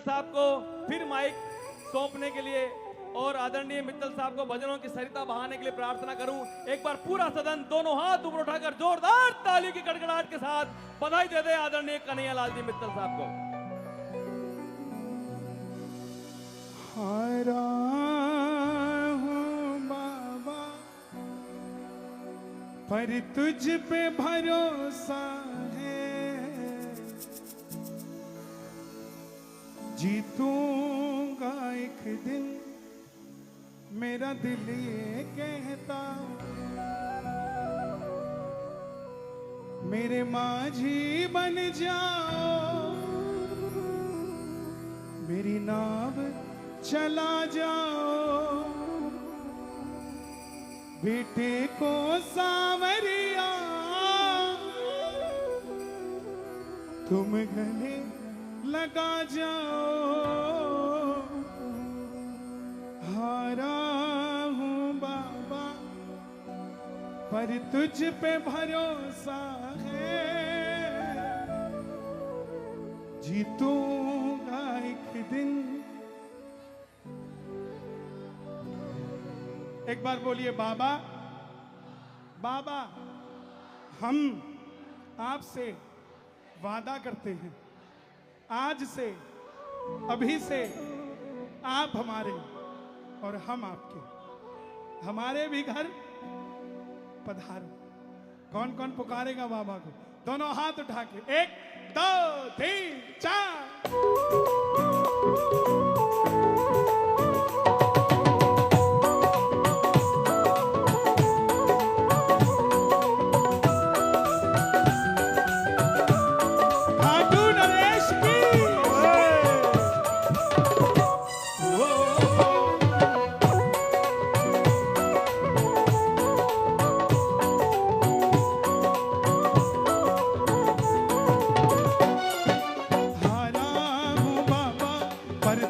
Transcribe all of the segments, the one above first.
साहब को फिर माइक सौंपने के लिए और आदरणीय मित्तल साहब को भजनों की सरिता बहाने के लिए प्रार्थना करूं। एक बार पूरा सदन दोनों हाथ ऊपर उठाकर जोरदार ताली की गड़गड़ाहट के साथ बधाई दे दे आदरणीय कन्हैयालाल जी मित्तल साहब को। हारा हूँ बाबा पर तुझ पे भरोसा है, जीतूंगा एक दिन मेरा दिल ये कहता, मेरे माझी बन जाओ, मेरी नाव चला जाओ, बेटे को सावरिया तुम गले लगा जाओ। हारा हूँ बाबा पर तुझ पे भरोसा है, जीतूंगा एक दिन। एक बार बोलिए बाबा। बाबा हम आपसे वादा करते हैं, आज से अभी से आप हमारे और हम आपके, हमारे भी घर पधारो। कौन कौन पुकारेगा बाबा को? दोनों हाथ उठा के 1 2 3 4।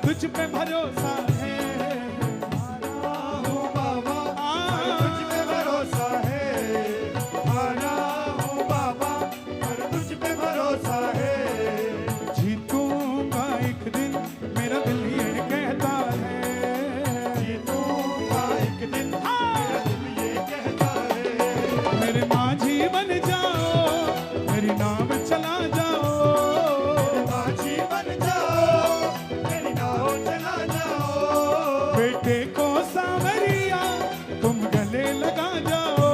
तुझ पे भरोसा है, हारा हूँ बाबा पर तुझ पे भरोसा है, हारा हूँ बाबा पर तुझ पे भरोसा है, जीतूंगा एक दिन मेरा दिल ये कहता है, जीतूंगा एक दिन मेरा दिल ये कहता है, मेरे माझी बन जाओ, मेरी नाव चला जाओ, मेरे माझी बन जाओ, चला जाओ, बेटे को सावरिया तुम गले लगा जाओ,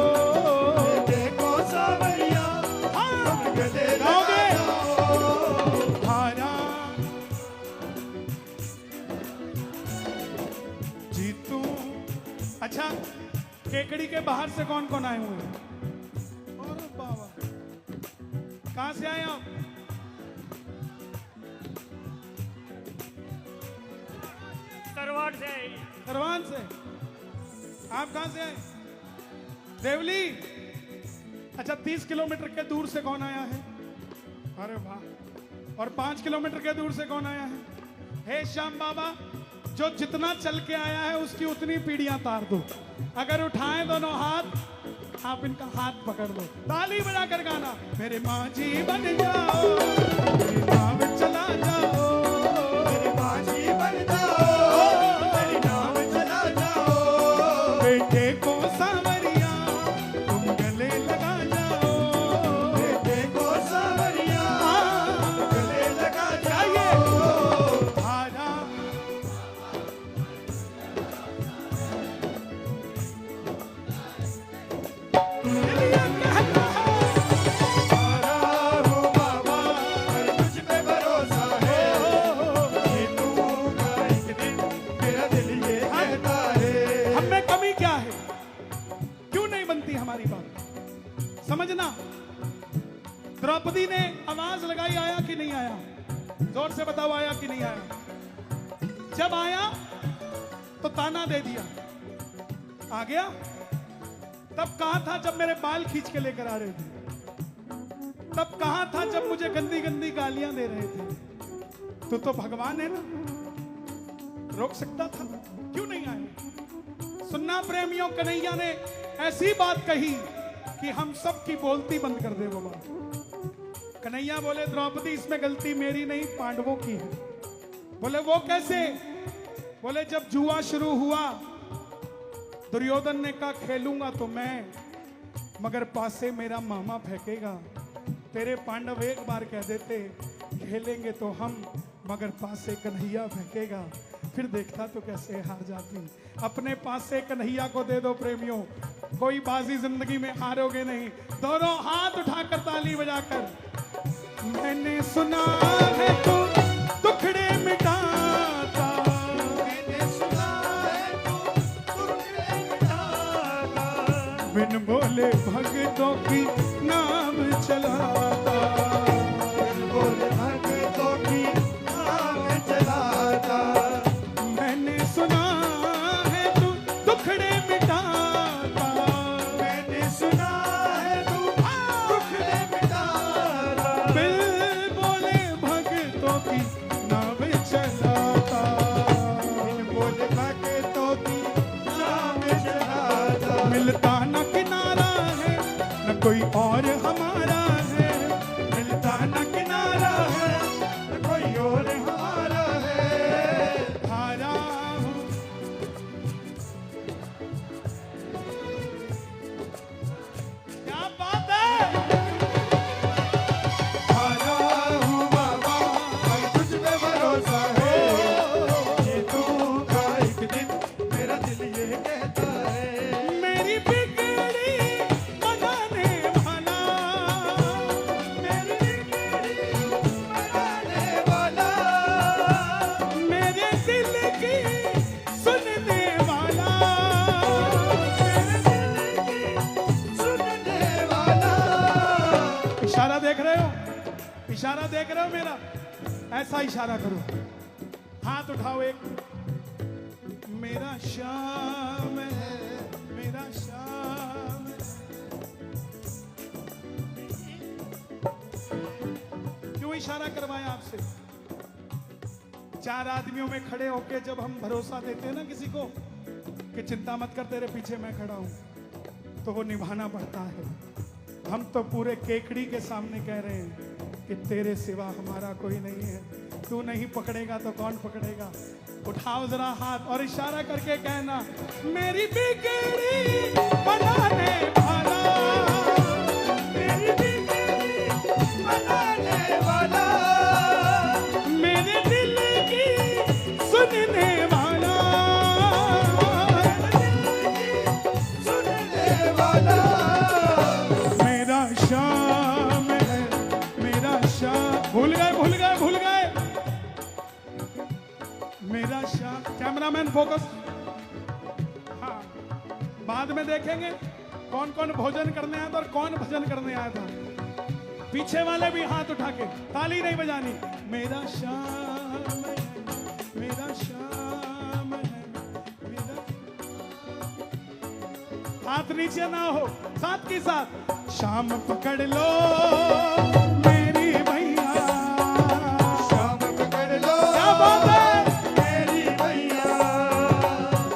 बेटे को सावरिया तुम गले लगा जाओ। हारा जीतू। अच्छा, केकड़ी के बाहर से कौन कौन आए हुए हैं? और बाबा कहां से आए आप? करवान से। आप कहां से आए? देवली। अच्छा, 30 किलोमीटर के दूर से कौन आया है? अरे वाह। और 5 किलोमीटर के दूर से कौन आया है? हे श्याम बाबा, जो जितना चल के आया है उसकी उतनी पीढ़ियां तार दो। अगर उठाएं दोनों हाथ, आप इनका हाथ पकड़ लो, ताली बजाकर गाना, मेरे माझी बन जाओ, मेरी नाव चला जाओ, मेरे माझी बन जाओ, बेटे को सावरिया तुम गले लगा जाओ, बेटे को सावरिया गले लगा जाओ। हारा हूँ बाबा पर तुझ पे भरोसा है, जीतूंगा एक दिन मेरा दिल ये कहता है। हम में कमी क्या है? क्यों नहीं बनती हमारी बात? समझना। द्रौपदी ने आवाज लगाई, आया कि नहीं आया? जोर से बताओ, आया कि नहीं आया? जब आया तो ताना दे दिया, आ गया। तब कहां था जब मेरे बाल खींच के लेकर आ रहे थे? तब कहां था जब मुझे गंदी गंदी गालियां दे रहे थे? तो भगवान है ना, रोक सकता था? क्यों नहीं आए? सुनना प्रेमियों, कन्हैया ने ऐसी बात कही कि हम सब की बोलती बंद कर दे बाबा। कन्हैया बोले, द्रौपदी इसमें गलती मेरी नहीं, पांडवों की है। बोले वो कैसे? बोले जब जुआ शुरू हुआ, दुर्योधन ने कहा खेलूंगा तो मैं, मगर पासे मेरा मामा फेंकेगा। तेरे पांडव एक बार कह देते खेलेंगे तो हम, मगर पासे कन्हैया फेंकेगा। फिर देखता तो कैसे हार जाती। अपने पास से कन्हैया को दे दो प्रेमियों, कोई बाजी जिंदगी में हारोगे नहीं। दोनों हाथ उठाकर ताली बजाकर। मैंने सुना है तू दुखड़े मिटाता, मैंने सुना है तू दुखड़े मिटाता, बिन बोले भगतों की नाम चलाता, बिन बोले भगतों की नाम चलाता। मैंने सुना है तू दुखड़े मिटाता, मैंने सुना है तू दुखड़े मिटाता, बिन बोले भगतों की नाम चलाता, बिन बोले भगतों की नाम चलाता। मिलता न किनारा है न कोई और हमारा है, मिलता न किनारा है न कोई और हमारा है। हारा हूँ क्या बात है। हारा हूँ बाबा भाई तुझ पे भरोसा है, ये तू का एक दिन मेरा दिल ये कहता है। मेरी बिगड़ी बनाने वाला, मेरी बिगड़ी बनाने वाला, मेरे दिल की सुनने वाला, मेरे दिल की सुनने वाला। इशारा देख रहे हो? इशारा देख रहे हो मेरा? ऐसा इशारा करो, हाथ उठाओ एक। मेरा शाम है, मेरा शाम है। क्यों इशारा करवाया आपसे? चार आदमियों में खड़े होके जब हम भरोसा देते हैं ना किसी को कि चिंता मत कर तेरे पीछे मैं खड़ा हूं, तो वो निभाना पड़ता है। हम तो पूरे केकड़ी के सामने कह रहे हैं कि तेरे सिवा हमारा कोई नहीं है। तू नहीं पकड़ेगा तो कौन पकड़ेगा? उठाओ जरा हाथ और इशारा करके कहना, मेरी बिगड़ी बनाने वाला, मेरी बिगड़ी बनाने वाला, मेरे दिल की सुनने वाला, मेरे दिल की सुनने वाला। मेरा शाम है, मेरा शाम। भूल गए भूल गए भूल गए। मेरा शाम। Cameraman focus. हाँ, बाद में देखेंगे कौन कौन भोजन करने आया था और कौन भजन करने आया था। पीछे वाले भी हाथ उठा के, ताली नहीं बजानी। मेरा शाम है, मेरा शाम है, मेरा। हाथ नीचे ना हो, साथ के साथ। शाम पकड़ लो मेरी भैया, शाम पकड़ लो। क्या बात है। मेरी भैया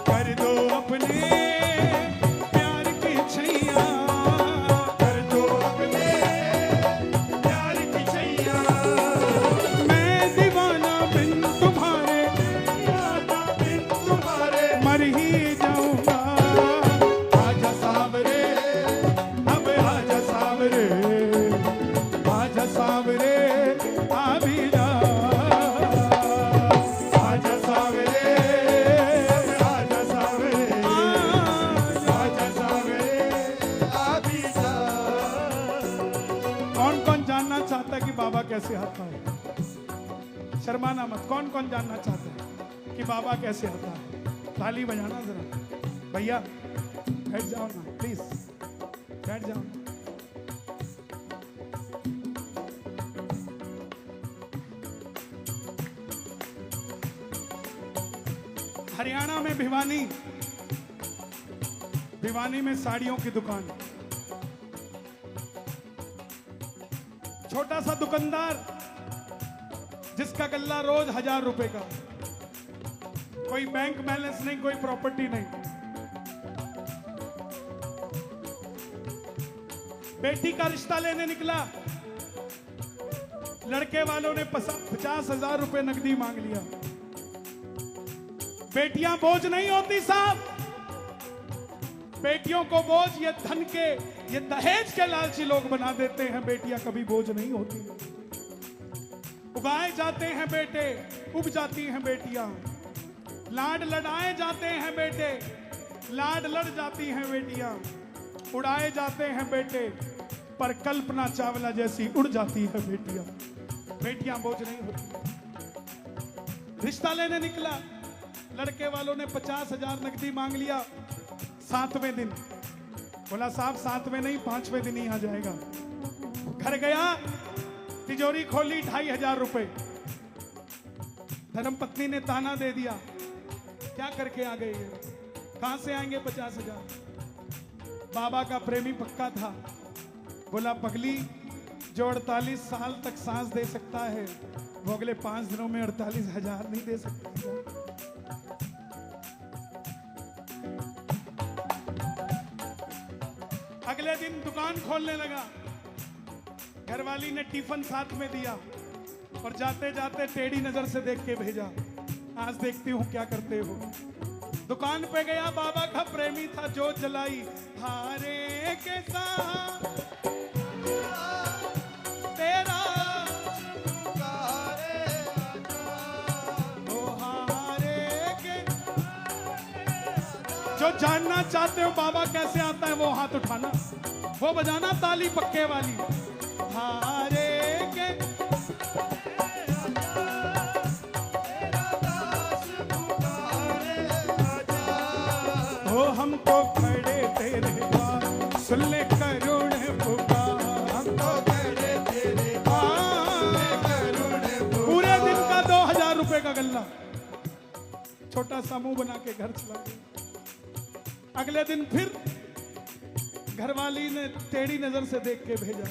कर दो अपने प्यार की छैया, कर दो अपने प्यार की छैया। मैं दीवाना बिन तुम्हारे, दीवाना बिन तुम्हारे मर ही जाऊंगा। आजा सावरे, अब आजा सावरे, आजा सावरे, आ भी जा। आजा सावरे, आजा सावरे, आजा सावरे, आ भी जा। कौन कौन जानना चाहता है कि बाबा कैसे आता है? शर्माना मत। कौन कौन जानना चाहता है कि बाबा कैसे आता है? ताली बजाना जरा। भैया बैठ जाओ ना प्लीज, बैठ जाओ। हरियाणा में भिवानी, भिवानी में साड़ियों की दुकान। छोटा सा दुकानदार जिसका गल्ला रोज 1000 रुपए का, कोई बैंक बैलेंस नहीं, कोई प्रॉपर्टी नहीं। बेटी का रिश्ता लेने निकला, लड़के वालों ने 50,000 रुपए नकदी मांग लिया। बेटियां बोझ नहीं होती साहब। बेटियों को बोझ ये धन के, ये दहेज के लालची लोग बना देते हैं। बेटियां कभी बोझ नहीं होती। उगाए जाते हैं बेटे, उग जाती हैं बेटियां। लाड लड़ाए जाते हैं बेटे, लाड लड़ जाती हैं बेटियां। उड़ाए जाते हैं बेटे, पर कल्पना चावला जैसी उड़ जाती है बेटियां। बेटियां बोझ नहीं होती। रिश्ता लेने निकला, लड़के वालों ने 50,000 नकदी मांग लिया। 7वें दिन बोला साहब 7वें नहीं 5वें दिन ही आ जाएगा। घर गया, तिजोरी खोली, 2,500 रुपए। धर्मपत्नी ने ताना दे दिया, क्या करके आ गए ये? कहां से आएंगे 50,000? बाबा का प्रेमी पक्का था। बोला पगली, जो 48 साल तक सांस दे सकता है वो अगले 5 दिनों में 48,000 नहीं दे सकता। अगले दिन दुकान खोलने लगा। घरवाली ने टिफिन साथ में दिया और जाते जाते टेढ़ी नजर से देख के भेजा, आज देखती हूं क्या करते हो। दुकान पे गया, बाबा का प्रेमी था, जोत जलाई। हारे के साथ तेरा जो जानना चाहते हो बाबा कैसे आता है वो हाथ उठाना, वो बजाना ताली पक्के वाली। हारे के हो हमको खड़े तेरे पास, सुन ले करुण पुकार, हमको खड़े तेरे पास करुण पुकार। पूरे दिन का 2,000 रुपए का गल्ला, छोटा सा मुंह बना के घर चला गया। अगले दिन फिर घरवाली ने टेढ़ी नजर से देख के भेजा।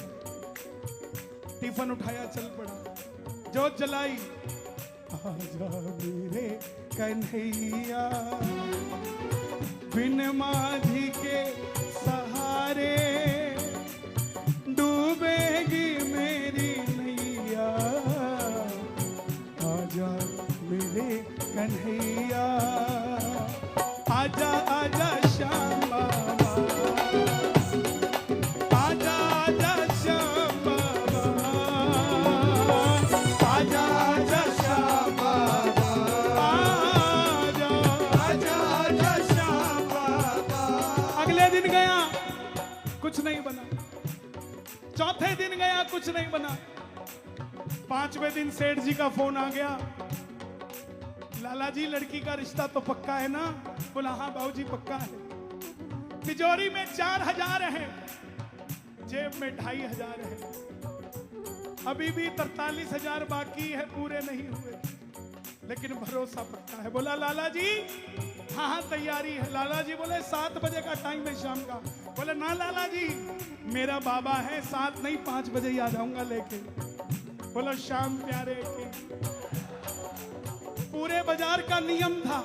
टिफिन उठाया, चल पड़ा, जोत जलाई। आजा मेरे कन्हैया, बिन माझी के सहारे डूबेगी मेरी नैया। आजा मेरे कन्हैया, आजा आजा श्याम बाबा, आजा आजा श्याम बाबा, आजा आजा श्याम बाबा, आजा आजा आजा श्याम बाबा। अगले दिन गया, कुछ नहीं बना। चौथे दिन गया, कुछ नहीं बना। 5वें दिन सेठ जी का फोन आ गया, लाला जी लड़की का रिश्ता तो पक्का है ना? बोला हाँ बाबूजी पक्का है। तिजोरी में 4,000 है, जेब में 2,500 है। अभी भी 43,000 बाकी है, पूरे नहीं हुए, लेकिन भरोसा पक्का है। बोला लाला जी हाँ हाँ तैयारी है। लाला जी बोले 7 बजे का टाइम है शाम का। बोले ना लाला जी, मेरा बाबा है, 7 नहीं 5 बजे ही आ जाऊंगा लेके। बोला शाम प्यारे के। पूरे बाजार का नियम था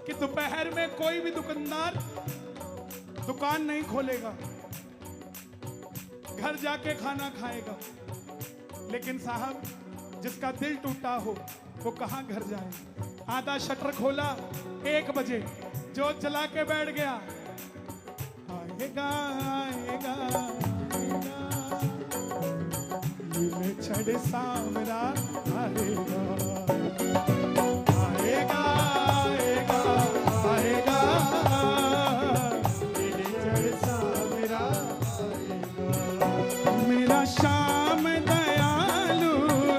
कि दोपहर में कोई भी दुकानदार दुकान नहीं खोलेगा, घर जाके खाना खाएगा। लेकिन साहब जिसका दिल टूटा हो वो कहां घर जाए? आधा शटर खोला, 1 बजे जोत जला के बैठ गया। आएगा आएगा आएगा, ये छड़ सामरा आएगा, आएगा आएगा आएगा, ये छड़ सामरा आएगा। मेरा श्याम दयालु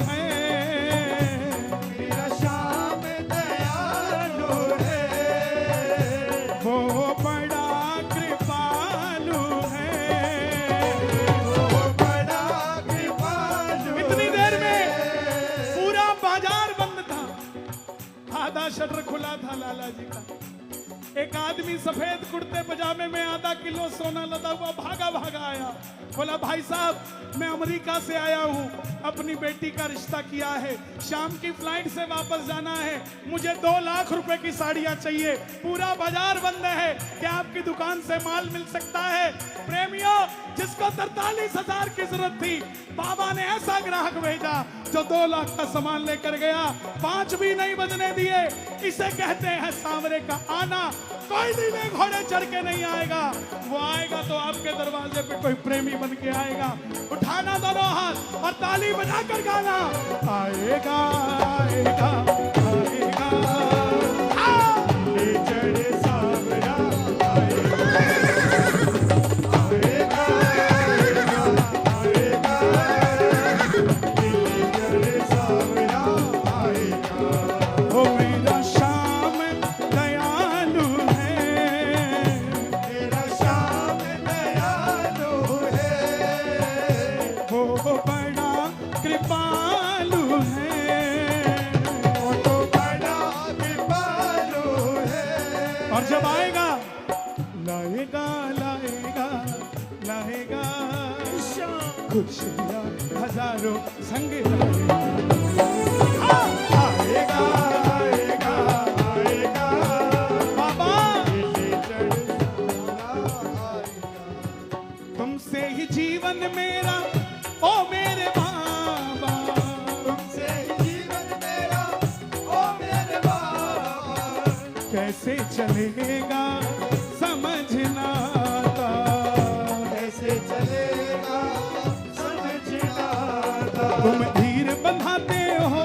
है, मेरा श्याम दयालु है, वो बड़ा कृपालु है, वो बड़ा कृपालु। इतनी देर में पूरा बाजार बंद था, आधा शटर खुला था लाला जी का। एक आदमी सफेद कुर्ते पजामे में आधा किलो सोना लदा हुआ भागा भागा आया। बोला भाई साहब मैं अमेरिका से आया हूँ, अपनी बेटी का रिश्ता किया है, शाम की फ्लाइट से वापस जाना है, मुझे 2 लाख रुपए की साड़ियाँ चाहिए, पूरा बाजार बंद है, क्या आपकी दुकान से माल मिल सकता है? प्रेमियों, जिसको 43,000 की जरूरत थी, बाबा ने ऐसा ग्राहक भेजा जो 2 लाख का सामान लेकर गया, 5 भी नहीं बजने दिए। इसे कहते हैं सांवरे का आना। कोई नीले घोड़े चढ़ के नहीं आएगा, वो आएगा तो आपके दरवाजे पे कोई प्रेमी बन के आएगा। उठाना दोनों हाथ और ताली बजाकर गाना, आएगा आएगा आएगा, ले चढ़े सांवरा आएगा, आएगा आएगा आएगा, ले चढ़े सांवरा आएगा। ओ मेरा श्याम दयालु है, मेरा श्याम दयालु है, वो बड़ा कृपालु है, वो तो बड़ा कृपालु है। और जब आएगा लाएगा लाएगा लाएगा खुशियाँ हजारों संग लाएगा। आएगा आएगा आएगा बाबा, तुमसे ही जीवन मेरा, ओ मेरे बाबा, तुमसे ही जीवन मेरा, ओ मेरे बाबा, कैसे चलेगा समझना आता, कैसे चलेगा समझना आता। तुम धीर बंधाते हो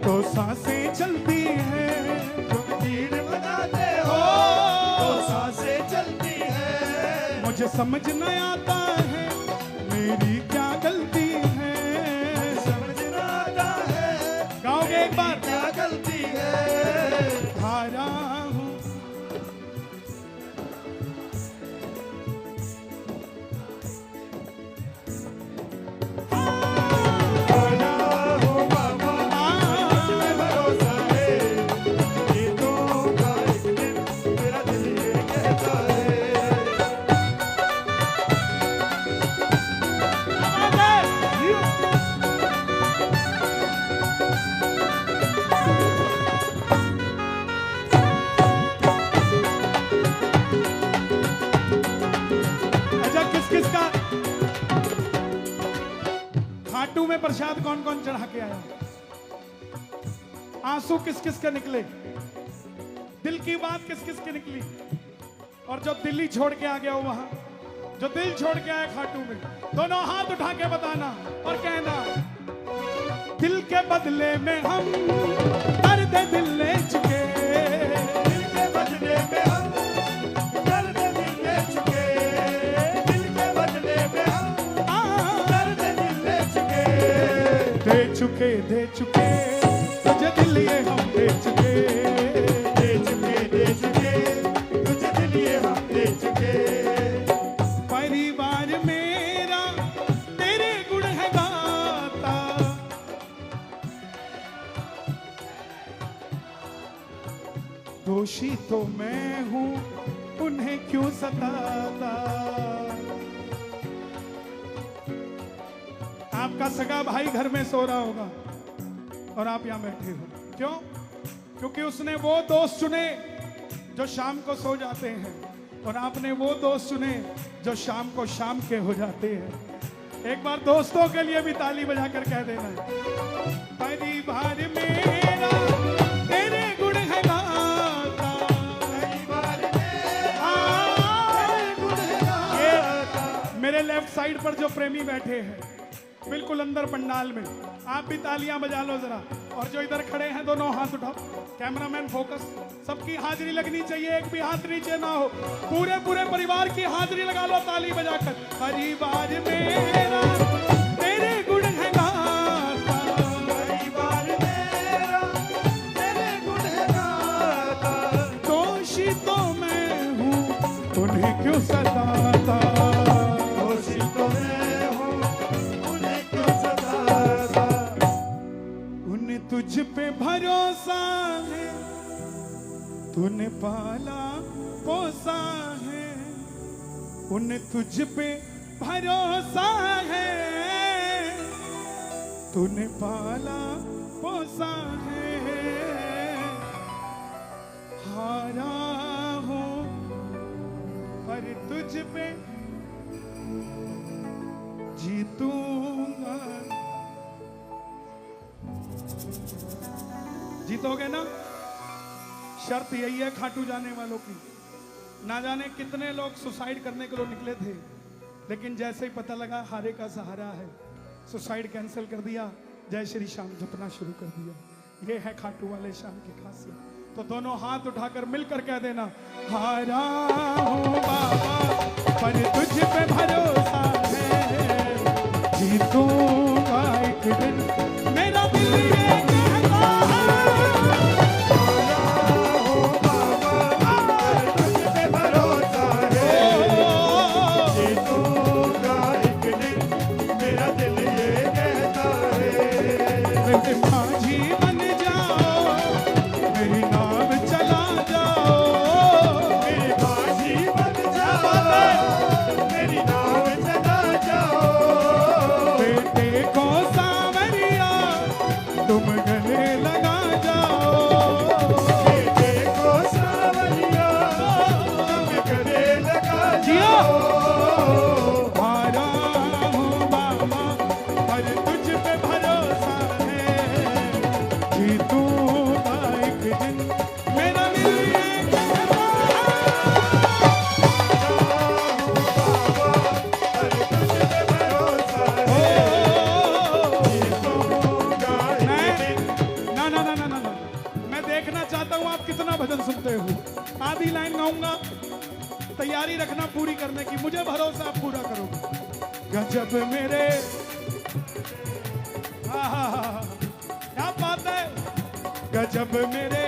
तो सांसें चलती हैं, तुम धीर बंधाते हो तो सांसें चलती हैं। मुझे समझ न आता है मेरी क्या गलती है, समझ न आता है गाओगे एक बार, क्या गलती है। हारा हूँ खाटू में प्रसाद कौन कौन चढ़ा के आया? आंसू किस किस के निकले? दिल की बात किस किस की निकली? और जो दिल्ली छोड़ के आ गया हो वहां, जो दिल छोड़ के आया खाटू में, दोनों हाथ उठा के बताना और कहना, दिल के बदले में हम दर्द दिल ले चुके, दिल के बदले में हम दर्द दिल ले चुके, दिल के बदले में हम दर्द दिल ले चुके, दे चुके तुझे दिल ये हम दे चुके, दे चुके तुझे दिल ये हम दे चुके। परिवार मेरा तेरे गुण है गाता, दोषी तो मैं हूँ उन्हें क्यों सताता। आपका सगा भाई घर में सो रहा होगा और आप यहाँ बैठे हो, क्यों? क्योंकि उसने वो दोस्त चुने जो शाम को सो जाते हैं और आपने वो दोस्त चुने जो शाम को शाम के हो जाते हैं। एक बार दोस्तों के लिए भी ताली बजाकर कह देना, परिवार मेरा तेरे गुण है गाता, परिवार मेरा तेरे गुण है गाता। मेरे लेफ्ट साइड पर जो प्रेमी बैठे हैं बिल्कुल अंदर पंडाल में, आप भी तालियां बजा लो जरा। और जो इधर खड़े हैं दोनों हाथ उठाओ, कैमरामैन फोकस, सबकी हाजिरी लगनी चाहिए, एक भी हाथ नीचे ना हो, पूरे परिवार की हाजिरी लगा लो ताली बजाकर। परिवार मेरा तेरे गुण है गाता, परिवार मेरा तेरे गुण है गाता, दोषी तो मैं हूँ उन्हें क्यों सताता, दोषी तो मैं हूँ उन्हें क्यों सताता। उन्हें तुझ पे भरोसा है, तूने पाला पोसा है, उन्हें तुझ पे भरोसा है, तूने पाला पोसा है। हारा हूं पर तुझ पे जीतूंगा। जीतोगे ना? शर्त यही है खाटू जाने वालों की। ना जाने कितने लोग सुसाइड करने के लिए निकले थे, लेकिन जैसे ही पता लगा हारे का सहारा है, सुसाइड कैंसिल कर दिया, जय श्री श्याम जपना शुरू कर दिया। ये है खाटू वाले श्याम की खासियत। तो दोनों हाथ उठाकर मिलकर कह देना, हारा हूं बाबा पर तुझ पे भरोसा है, जीतूंगा एक दिन, मेरा दिल ये कहता है। माझी बन जाओ, मेरी नाम चला जाओ, मेरी माझी बन जाओ, मेरी नाम चला जाओ। बेटे को सावरिया तुम गले लगा जाओ, बेटे को सावरिया तुम गले लगा जाओ। हारा हूं बाबा पर तुझ पे भरोसा, जीतूंगा एक दिन, मेरा दिल ये कहता है। ना, मैं देखना चाहता हूँ आप कितना भजन सुनते हो। आधी लाइन गाऊंगा, तैयारी रखना पूरी करने की, मुझे भरोसा आप पूरा करोगे। गजब मेरे क्या बात है, गजब मेरे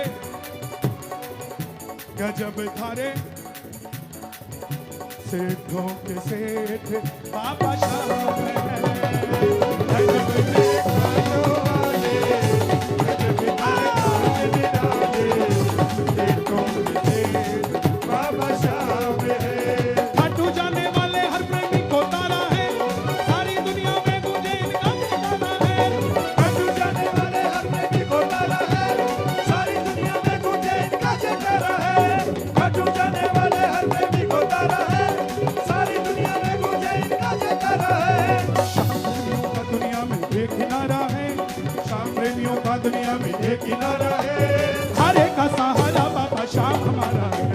गजब थारे सेठों के सेठ बाबा श्याम है। गजब मेरे खाटू वाले, गजब थारे सेठों के सेठ बाबा श्याम है। खाटू जाने वाले हर प्रेमी को तारा है, सारी दुनिया में मुझे इनका जयकारा है। खाटू जाने वाले हर प्रेमी को तारा है, सारी दुनिया में मुझे इनका जयकारा है। खाटू जाने वाले हर प्रेमी को तारा है, सारी दुनिया में मुझे इनका जयकारा है। शाम का दुनिया में एक किनारा है, शाम प्रेमियों का दुनिया में एक किनारा है। हारे का सहारा बाबा श्याम हमारा है।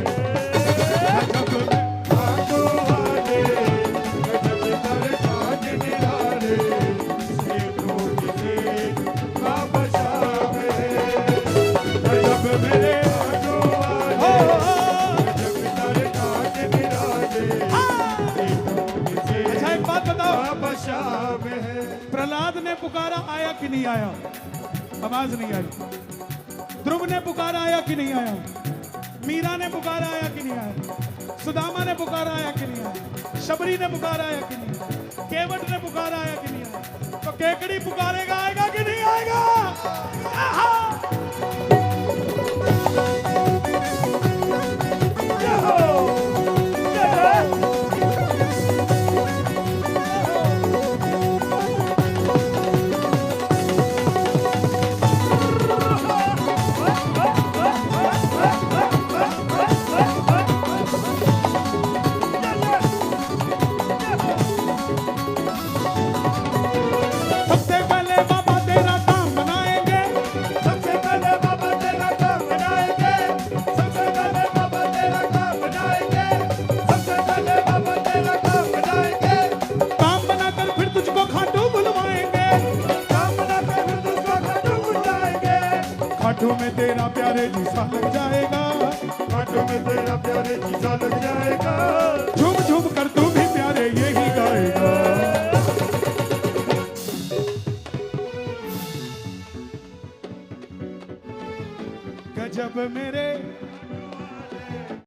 प्रहलाद ने पुकारा, आया कि नहीं आया? आवाज नहीं आई। ध्रुव ने पुकारा, आया कि नहीं आया? मीरा ने पुकारा, आया कि नहीं आया? सुदामा ने पुकारा, आया कि नहीं आया? शबरी ने पुकारा, आया कि नहीं आया? केवट ने पुकारा, आया कि नहीं आया? तो केकड़ी पुकारेगा, आएगा कि नहीं आएगा? खाटू में तेरा प्यारे जीसा लग जाएगा, खाटू में तेरा प्यारे जीसा लग जाएगा। झूम झूम कर तू भी प्यारे यही गाएगा। गजब मेरे